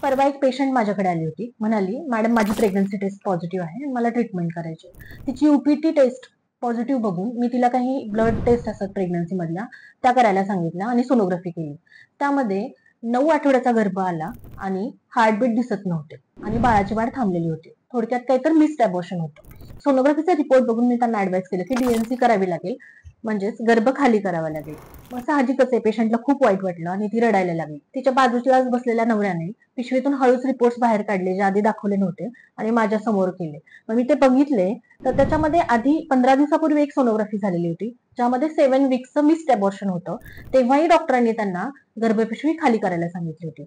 परवा एक पेशंट माझ्याकडे आली होती. म्हणाली, "मॅडम माझी प्रेग्नन्सी टेस्ट पॉझिटिव्ह आहे आणि मला ट्रीटमेंट करायची आहे." तिची यूपीटी टेस्ट पॉझिटिव्ह बघून मी तिला काही ब्लड टेस्ट असतात प्रेग्नन्सी मधल्या त्या करायला सांगितल्या आणि सोनोग्राफी केली. त्यामध्ये 9 आठवड्याचा गर्भ आला आणि हार्टबीट दिसत नव्हते आणि बाळाची वाढ थांबलेली होती. थोडक्यात काहीतरी मिस्ड अबॉर्शन होतं. सोनोग्राफीचा रिपोर्ट बघून मी त्यांना ऍडवाइस केलं की डीएनसी करावी लागेल, म्हणजेच गर्भ खाली करावा लागेल. मग साहजिकच आहे, पेशंटला खूप वाईट वाटलं आणि ती रडायला लागली. तिच्या बाजूलाच बसलेल्या नवऱ्याने पिशवीतून हळूच रिपोर्ट्स बाहेर काढले, जे आधी दाखवले नव्हते, आणि माझ्या समोर केले. मग मी ते बघितले, तर त्याच्यामध्ये आधी 15 दिवसापूर्वी एक सोनोग्राफी झालेली होती, ज्यामध्ये 7 वीक्सचं मिस्ड अबॉर्शन होतं. तेव्हाही डॉक्टरांनी त्यांना गर्भपिशवी खाली करायला सांगितली होती.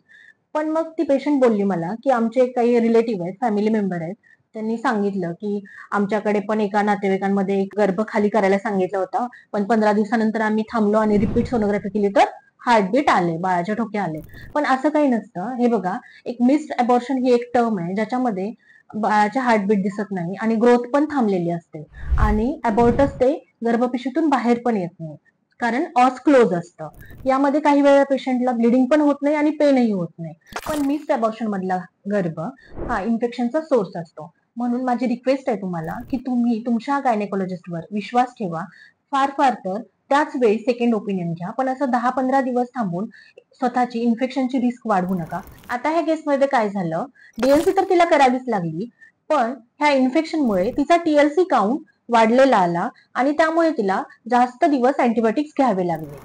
पण मग ती पेशंट बोलली मला की आमचे काही रिलेटिव्ह आहेत, फॅमिली मेंबर आहेत, त्यांनी सांगितलं की आमच्याकडे पण एका नातेवाईकांमध्ये एक गर्भ खाली करायला सांगितलं होतं, पण 15 दिवसानंतर आम्ही थांबलो आणि रिपीट सोनोग्राफी केली तर हार्टबीट आले, बाळाचे ठोके आले. पण असं काही नसतं. हे बघा, एक मिस्ड अबॉर्शन ही एक टर्म आहे ज्याच्यामध्ये बाळाच्या हार्टबीट दिसत नाही आणि ग्रोथ पण थांबलेली असते आणि अबॉर्टस ते गर्भपिशवीतून बाहेर पण येत नाही, कारण ऑस क्लोज असतं. यामध्ये काही वेळा पेशंटला ब्लिडिंग पण होत नाही आणि पेनही होत नाही. पण मिस्ड अबॉर्शन मधला गर्भ हा इन्फेक्शनचा सोर्स असतो. म्हणून माझी रिक्वेस्ट आहे तुम्हाला की तुम्ही तुमच्या गायनेकोलॉजिस्टवर विश्वास ठेवा. फार फार तर त्याच वेळी सेकंड ओपिनियन घ्या, पण असं 10-15 दिवस थांबून स्वतःची इन्फेक्शनची रिस्क वाढवू नका. आता ह्या केसमध्ये काय झालं, डीएनसी तर तिला करावीच लागली, पण ह्या इन्फेक्शनमुळे तिचा टीएलसी काउंट वाढलेला आला आणि त्यामुळे तिला जास्त दिवस अँटीबायोटिक्स घ्यावे लागले.